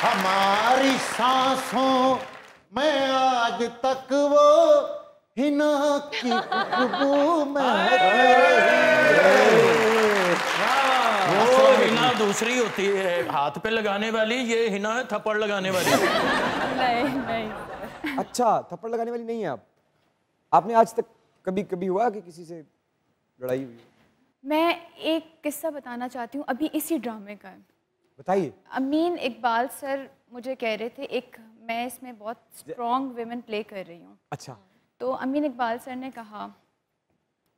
हमारी सांसों में आज तक वो हिना की खुशबू महक रही। वो हिना दूसरी होती है, हाथ पे लगाने वाली, ये हिना है थप्पड़ लगाने वाली। नहीं। अच्छा, थप्पड़ लगाने वाली नहीं है आप? आपने आज तक कभी हुआ कि किसी से लड़ाई हुई? मैं एक किस्सा बताना चाहती हूँ, अभी इसी ड्रामे का है। बताइए। अमीन इकबाल सर मुझे कह रहे थे, मैं इसमें बहुत स्ट्रॉन्ग विमेन प्ले कर रही हूँ। अच्छा। तो अमीन इकबाल सर ने कहा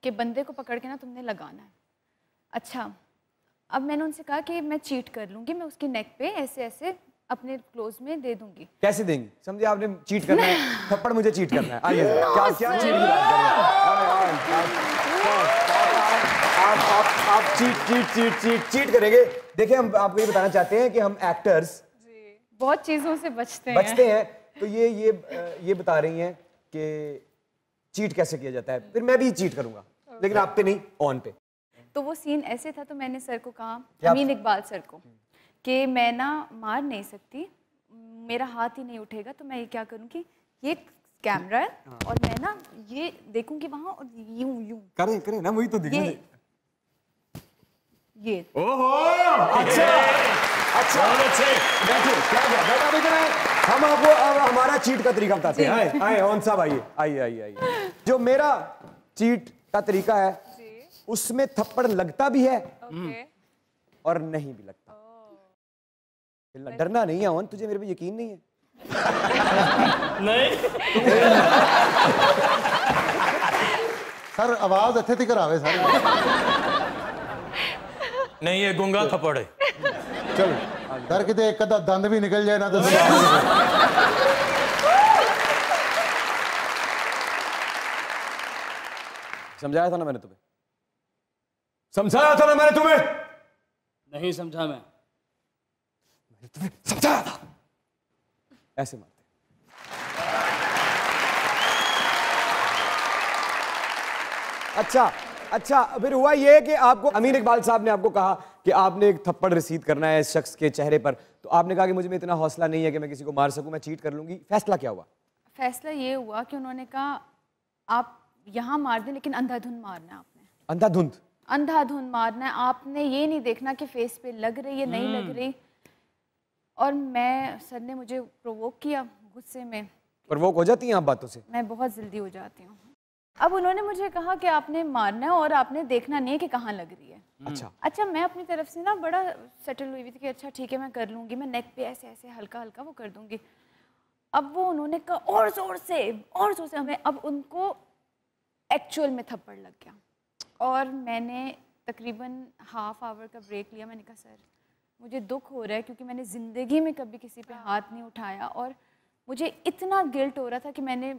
कि बंदे को पकड़ के ना तुमने लगाना है। अच्छा, अब मैंने उनसे कहा कि मैं चीट कर लूँगी, मैं उसकी नेक पे ऐसे ऐसे अपने क्लोज में दे दूंगी। कैसे देंगी? समझे आपने चीट करना है, थप्पड़ मुझे चीट करना है। आइए क्या क्या चीट की बात कर रहे हैं? आप चीट करेंगे। देखिए, हम आपको ये बताना चाहते हैं कि हम एक्टर्स बहुत चीजों से बचते हैं। तो ये बता रही हैं कि चीट कैसे किया जाता है। फिर मैं भी चीट करूंगा, लेकिन आप पे नहीं, ऑन पे। तो वो सीन ऐसे था, तो मैंने सर को कहा, अमीन इकबाल सर को, कि मैं ना मार नहीं सकती, मेरा हाथ ही नहीं उठेगा, तो मैं ये क्या करूँगी, ये कैमरा है और मैं ना ये देखूंगी वहां और यूं यूं करें ना, वही तो दिखा ये। ओहो, अच्छा बैठो, क्या बैठा हम आपको अब हमारा चीट का तरीका बताते हैं। आए ऑन साहब, आइए। जो मेरा चीट का तरीका है उसमें थप्पड़ लगता भी है और नहीं भी लगता। डरना नहीं है ऑन, तुझे मेरे पे यकीन नहीं है? नहीं सर आवाज अच्छे थी करावे सर। नहीं, ये गुंगा थप्पड़ है। चलो डर के एक कदा दंद भी निकल जाए ना तो समझाया था ना मैंने तुम्हें? नहीं समझा मैंने तुम्हें समझाया था। ऐसे मारते। अच्छा, फिर हुआ ये कि आपको अमीन इकबाल साहब ने आपको कहा कि आपने एक थप्पड़ रसीद करना है इस शख्स के चेहरे पर, तो आपने कहा कि मुझे में इतना हौसला नहीं है कि मैं किसी को मार सकूं, मैं चीट कर लूंगी। फैसला क्या हुआ? फैसला ये हुआ कि उन्होंने कहा आप यहाँ मार दें, लेकिन अंधाधुंध मारना है आपने। अंधाधुंध मारना है आपने, ये नहीं देखना कि फेस पे लग रही है नहीं लग रही। और सर ने मुझे प्रोवोक किया, गुस्से में। प्रोवोक हो जाती हैं आप बातों से? मैं बहुत जल्दी हो जाती हूँ। अब उन्होंने मुझे कहा कि आपने मारना है और आपने देखना नहीं है कि कहाँ लग रही है। अच्छा, मैं अपनी तरफ से ना बड़ा सेटल हुई थी कि अच्छा ठीक है मैं कर लूँगी, मैं नेक पे ऐसे ऐसे हल्का हल्का वो कर दूँगी। अब वो उन्होंने कहा और ज़ोर से हमें, अब उनको एक्चुअल में थप्पड़ लग गया। और मैंने तकरीबन हाफ आवर का ब्रेक लिया। मैंने कहा सर मुझे दुख हो रहा है क्योंकि मैंने ज़िंदगी में कभी किसी पे हाथ नहीं उठाया और मुझे इतना गिल्ट हो रहा था कि मैंने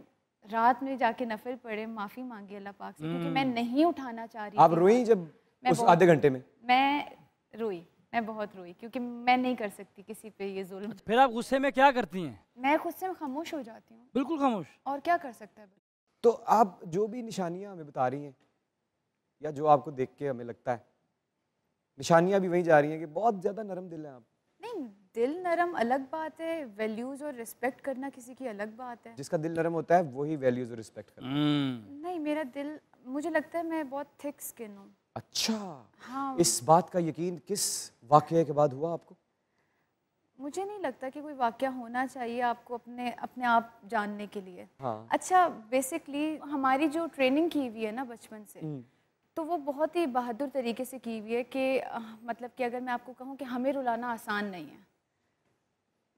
रात में जाके नफिल पढ़े, माफ़ी मांगी अल्लाह पाक से, क्योंकि मैं नहीं उठाना चाह रही। आप रोई जब उस आधे घंटे में? मैं बहुत रोई क्योंकि मैं नहीं कर सकती किसी पे ये जुल्म। फिर आप गुस्से में क्या करती हैं? मैं गुस्से में खामोश हो जाती हूँ। बिल्कुल खामोश। और क्या कर सकता है? तो आप जो भी निशानियां हमें बता रही हैं या जो आपको देख के हमें लगता है, निशानियां भी वहीं जा रही हैं कि बहुत ज़्यादा नरम दिल है आप। नहीं, दिल नरम अलग बात है, वैल्यूज़ और रिस्पेक्ट करना किसी की अलग बात है। जिसका दिल नरम होता है वही वैल्यूज़ और रिस्पेक्ट करता है। नहीं, मेरा दिल, मुझे लगता है मैं बहुत थिक स्किन हूँ। अच्छा, हाँ। इस बात का यकीन किस वाक़ये के बाद हुआ आपको? मुझे नहीं लगता कि कोई वाक़या होना चाहिए आपको अपने आप जानने के लिए। हाँ। अच्छा, बेसिकली हमारी जो ट्रेनिंग की हुई है ना बचपन से, तो वो बहुत ही बहादुर तरीके से की हुई है कि मतलब कि अगर मैं आपको कहूँ कि हमें रुलाना आसान नहीं है,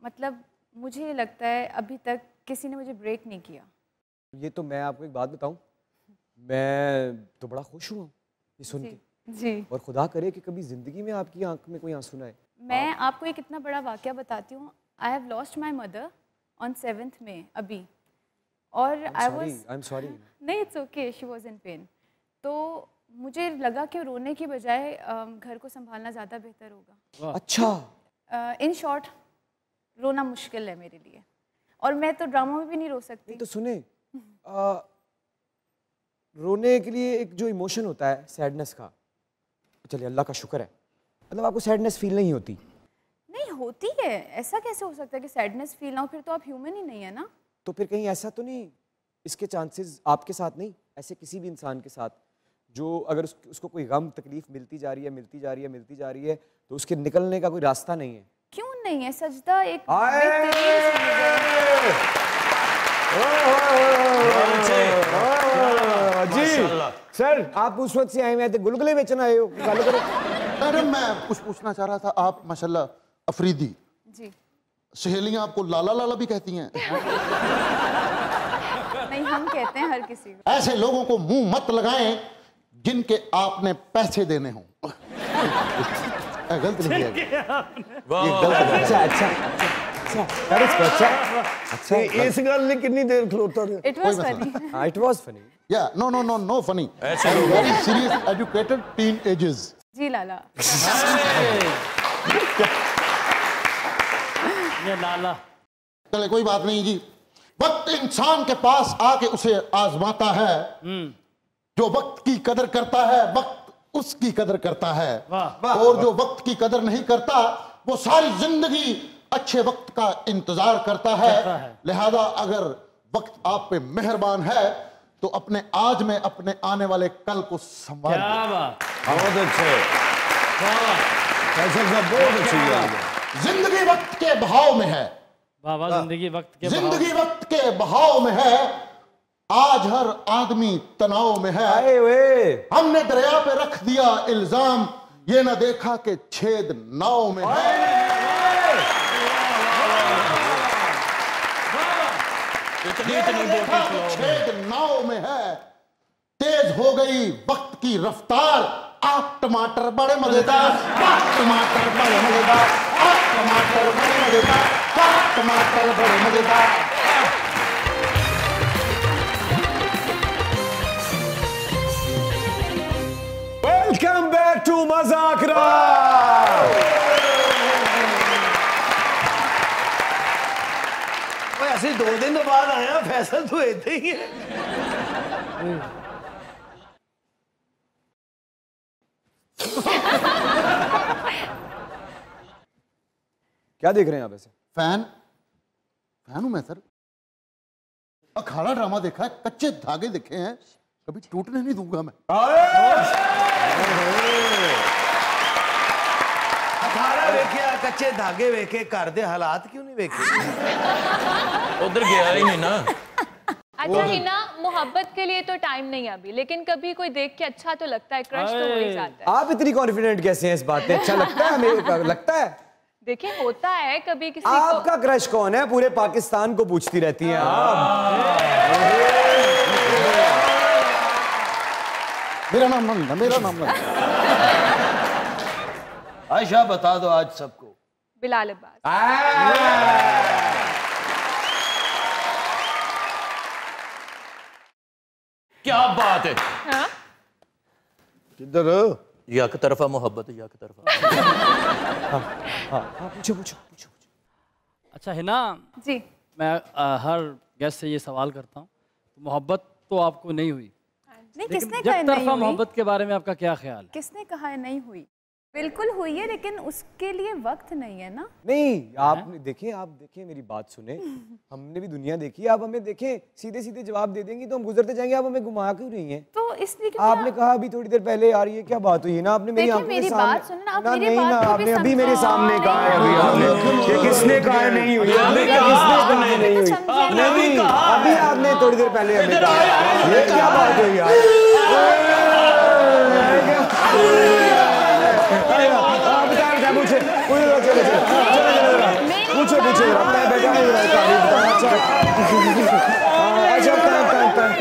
मतलब मुझे लगता है अभी तक किसी ने मुझे ब्रेक नहीं किया। ये तो मैं आपको एक बात बताऊं, मैं तो बड़ा खुश हुआ ये सुन के। जी। और खुदा करे कि कभी ज़िंदगी में आपकी आंख में कोई आंसू ना आए। मैं आपको एक इतना बड़ा वाक़या बताती हूँ। I have lost my mother on 7th May अभी, और आई एम सॉरी। नहीं, it's okay, she was in pen. तो मुझे लगा कि रोने की बजाय घर को संभालना ज़्यादा बेहतर होगा। अच्छा। इन शॉर्ट, रोना मुश्किल है मेरे लिए, और मैं तो ड्रामा में भी नहीं रो सकती। तो सुने, रोने के लिए एक जो इमोशन होता है सैडनेस का, चलिए अल्लाह का शुक्र है, मतलब आपको सैडनेस फील नहीं होती? नहीं होती है, ऐसा कैसे हो सकता है कि सैडनेस फील ना हो, फिर तो आप ह्यूमन ही नहीं है ना। तो फिर कहीं ऐसा तो नहीं, इसके चांसेस आपके साथ नहीं, ऐसे किसी भी इंसान के साथ जो अगर उसको कोई गम तकलीफ मिलती जा रही है, मिलती जा रही है, मिलती जा रही है, तो उसके निकलने का कोई रास्ता नहीं है? क्यों नहीं है? सजदा एक जी सर, आप उस वक्त से आए हुए थे, गुलगुले बेचना आए हो, गल करो। मैडम मैं कुछ पूछना चाह रहा था, आप माशाल्लाह अफरीदी जी। सहेलियां आपको लाला लाला भी कहती हैं? नहीं, हम कहते हैं हर किसी को। ऐसे लोगों को मुंह मत लगाएं जिनके आपने पैसे देने हों। गलत नहीं किया, ये गलत है। अच्छा अच्छा अच्छा अच्छा, इस गल ने कितनी देर खलोता रहा? It was funny. हाँ, it was funny. Yeah no funny, very serious educated teen ages. जी लाला। ये लाला। चले कोई बात नहीं जी। वक्त इंसान के पास आके उसे आजमाता है, जो वक्त की कदर करता है वक्त उसकी कदर करता है, और जो वक्त की कदर नहीं करता वो सारी जिंदगी अच्छे वक्त का इंतजार करता है। लिहाजा अगर वक्त आप पे मेहरबान है तो अपने आज में अपने आने वाले कल को संभाल। क्या बात। बहुत अच्छे, फैसल साहब बहुत अच्छी बात है। जिंदगी वक्त के बहाव में है, बाबा जिंदगी वक्त के जिंदगी वक्त के बहाव में है, आज हर आदमी तनाव में है। आए वे हमने दरिया पे रख दिया इल्जाम, ये ना देखा कि छेद नाव में है। छेद नाव में है, तेज हो गई वक्त की रफ्तार, आप टमाटर बड़े मजेदार, आप टमाटर बड़े मजेदार, आप टमाटर बड़े मजेदार, आप टमाटर बड़े मजेदार। Welcome back to Mazaqraat. ऐसे 2 दिन बाद आया फैसल, तो ऐसे ही है। क्या देख रहे हैं आप ऐसे? फैन हूं मैं सर। अखाड़ा ड्रामा देखा है, कच्चे धागे देखे हैं, कभी टूटने नहीं दूंगा मैं। अखाड़ा वेख्या, कच्चे धागे वेखे, घर दे हालात क्यों नहीं वेखे? उधर गया ही नहीं ना। अच्छा हिना, मोहब्बत के लिए तो टाइम नहीं अभी, लेकिन कभी कोई देख के अच्छा तो लगता है, क्रश तो हो ही जाता है। आप इतनी कॉन्फिडेंट कैसे हैं इस बात पे? अच्छा लगता है हमें, लगता है। देखिए होता है कभी किसी आपका क्रश कौन है? पूरे पाकिस्तान को पूछती रहती हैं आप। मेरा नाम नंदा, मेरा नाम नंदा। आयशा बता दो आज सबको। बिलाल अब्बास। क्या बात है। हाँ? किधर? यक तरफा मोहब्बत, यक तरफा। पूछो पूछो पूछो। अच्छा हिना, जी। मैं हर गेस्ट से ये सवाल करता हूँ, मोहब्बत तो आपको नहीं हुई, नहीं, लेकिन किसने कहा है एक नहीं तरफा हुई? मोहब्बत के बारे में आपका क्या ख्याल है? किसने कहा है नहीं हुई? बिल्कुल हुई है, लेकिन उसके लिए वक्त नहीं है ना। नहीं, आपने देखें, आप देखें, मेरी बात सुने, हमने भी दुनिया देखी। आप हमें देखें, सीधे सीधे जवाब दे देंगी तो हम गुजरते जाएंगे। आप हमें घुमा क्यों रही हैं? तो इसलिए कि आपने कहा अभी थोड़ी देर पहले यार ये क्या बात हुई ना, आपने मेरी देखिए, आंखों के मेरी सामने बात सुनो ना, आप ना, मेरी नहीं बात ना, को भी आपने अभी समझो। मेरे सामने कहा है, अभी आपने ये किसने कहा है नहीं हुई? आपने कहा किसने कहा है नहीं हुई? समझे नहीं, अभी आपने थोड़ी देर पहले हमें कहा। ये क्या बात हुई यार? पूछे पूछे पूछे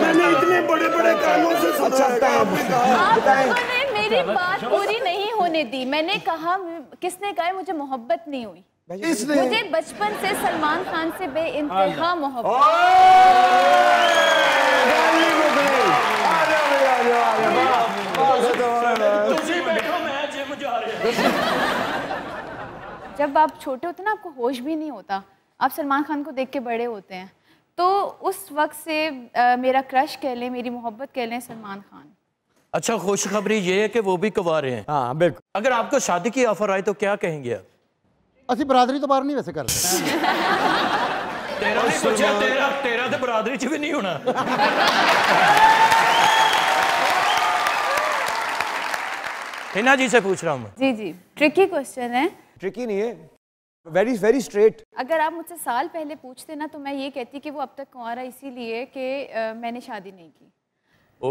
मैंने इतने बड़े बड़े कानों से सुना है। आपने मेरी बात पूरी नहीं होने दी। मैंने कहा, किसने कहा है मुझे मोहब्बत नहीं हुई? इसने मुझे बचपन से सलमान खान से बेइंतहा मोहब्बत। जब आप छोटे होते ना, आपको होश भी नहीं होता, आप सलमान खान को देख के बड़े होते हैं, तो उस वक्त से मेरा क्रश कह लें, मेरी मोहब्बत कह लें सलमान खान। अच्छा, खुशखबरी ये है कि वो भी कुंवारे हैं। हाँ बिल्कुल। अगर आपको शादी की ऑफर आए तो क्या कहेंगे आप? असि बरादरी तो बाहर नहीं वैसे करते। तेरा नहीं पूछा, तेरा तो बरादरी च भी नहीं होना। हिना जी से पूछ रहा हूँ मैं। जी जी, ट्रिकी क्वेश्चन है। ट्रिकी नहीं है, वेरी वेरी स्ट्रेट। अगर आप मुझसे साल पहले पूछते ना तो मैं ये कहती कि वो अब तक कुंवारा इसीलिए कि मैंने शादी नहीं की। अगर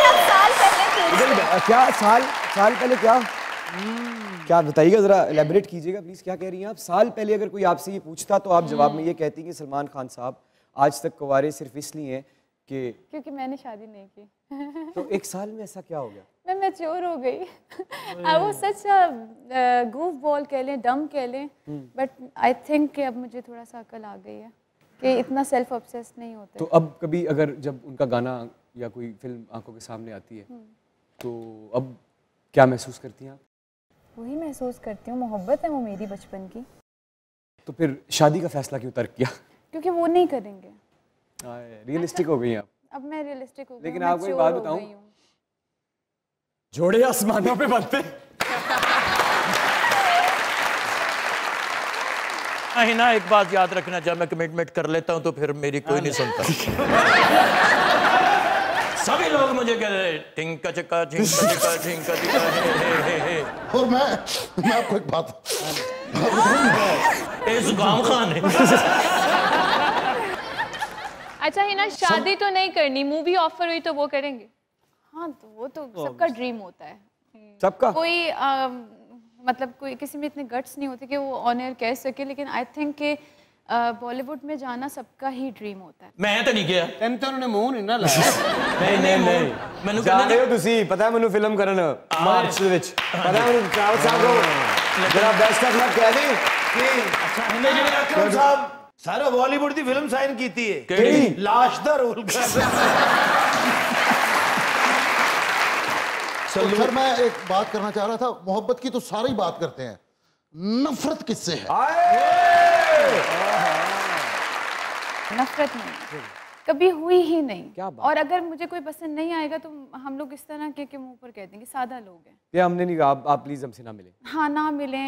आप साल पहले पूछते। क्या साल पहले क्या क्या बताइएगा, जरा एलैबोरेट कीजिएगा प्लीज। क्या कह रही हैं आप? साल पहले अगर कोई आपसे ये पूछता तो आप जवाब में ये कहती कि सलमान खान साहब आज तक कुंवारे सिर्फ इसलिए हैं कि क्योंकि मैंने शादी नहीं की। तो एक साल में ऐसा क्या हो गया? मैं मैच्योर हो गई। वो सच गूफ बॉल कह लें, डम कह लें, बट आई थिंक कि अब मुझे थोड़ा सा अकल आ गई है कि इतना सेल्फ ऑब्सेस नहीं होते। तो अब कभी अगर जब उनका गाना या कोई फिल्म आंखों के सामने आती है तो अब क्या महसूस करती हैं आप? वही महसूस करती हूँ, मोहब्बत है वो मेरी बचपन की। तो फिर शादी का फैसला क्यों तर्क किया? क्योंकि वो नहीं करेंगे। रियलिस्टिक हो गई आप। अब मैं रियलिस्टिक हो गई। लेकिन आपको एक बात बताऊं, जोड़े आसमानों पे बनते। हिना, एक बात याद रखना, जब मैं कमिटमेंट कर लेता हूँ तो फिर मेरी कोई नहीं सुनता। सभी लोग मुझे कह रहे हैं टिंका चक्का झिंका चिका झिंका चिका हे। और मैं आपको एक बात जुकाम खान है। अच्छा हिना, शादी तो नहीं करनी, मूवी ऑफर हुई तो वो करेंगे? हाँ, तो वो तो सबका ड्रीम होता है। सबका कोई मतलब कोई किसी में इतने गट्स नहीं होते कि वो ऑन एयर कह सके, लेकिन आई थिंक कि बॉलीवुड में जाना सबका ही ड्रीम होता है। मैं तो नहीं गया। ਤੈਨੂੰ ਤਾਂ ਉਹਨੇ ਮੂੰਹ ਨਹੀਂ ਨਾ ਲਾਇਆ। नहीं मैंू जाने हो तुसी, पता है मैनू फिल्म करन मार्च ਦੇ ਵਿੱਚ पता है मैनू ट्रैवल साहब को जरा बेस्ट ऑफ लक कह दी ਕਿ ਅੱਛਾ ਇਹਨੇ ਜਿਹੜੇ ਅਕਰਮ ਸਾਹਿਬ ਸਾਰਾ ਬਾਲੀਵੁੱਡ ਦੀ ਫਿਲਮ ਸਾਈਨ ਕੀਤੀ ਹੈ। ਕਿਹੜੀ? ਲਾਸ਼ ਦਾ ਰੋਲ ਕਰ ਰਿਹਾ। तो सर मैं एक बात करना चाह रहा था, मोहब्बत की तो सारे ही बात करते हैं, नफरत किससे है? नफरत नहीं, कभी हुई ही नहीं। क्या बात? और अगर मुझे कोई पसंद नहीं आएगा तो हम लोग इस तरह के मुंह पर कह देंगे, सादा लोग हैं। ये हमने नहीं कहा, आप प्लीज हमसे ना मिले। हाँ, ना मिलें,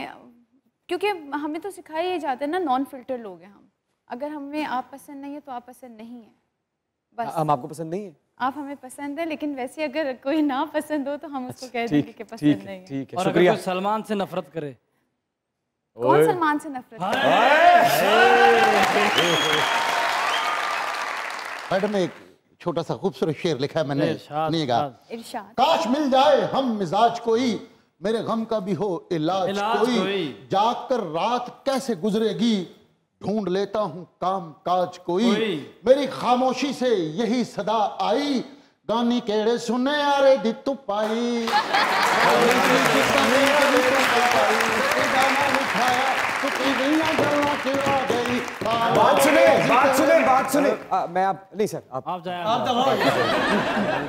क्योंकि हमें तो सिखाया ही जाता है ना, नॉन फिल्टर लोग हैं हम। अगर हमें आप पसंद नहीं है तो आप पसंद नहीं है, बस। हम आपको पसंद नहीं है? आप हमें पसंद है, लेकिन वैसे अगर कोई ना पसंद हो तो हम उसको कह देंगे कि पसंद नहीं है। ठीक है, और अगर शुक्रिया। कोई सलमान से नफरत करे? कौन सलमान से नफरत करे? मैडम ने एक छोटा सा खूबसूरत शेर लिखा है मैंने, सुनिएगा। इरशाद। काश मिल जाए हम मिजाज कोई, मेरे गम का भी हो इलाज कोई, जाग कर रात कैसे गुजरेगी, ढूंढ लेता हूँ काम काज कोई, मेरी खामोशी से यही सदा आई, गानी केड़े सुने यारे दी तू पाई, बात सुने। मैं आप नहीं सर, आप आप जाए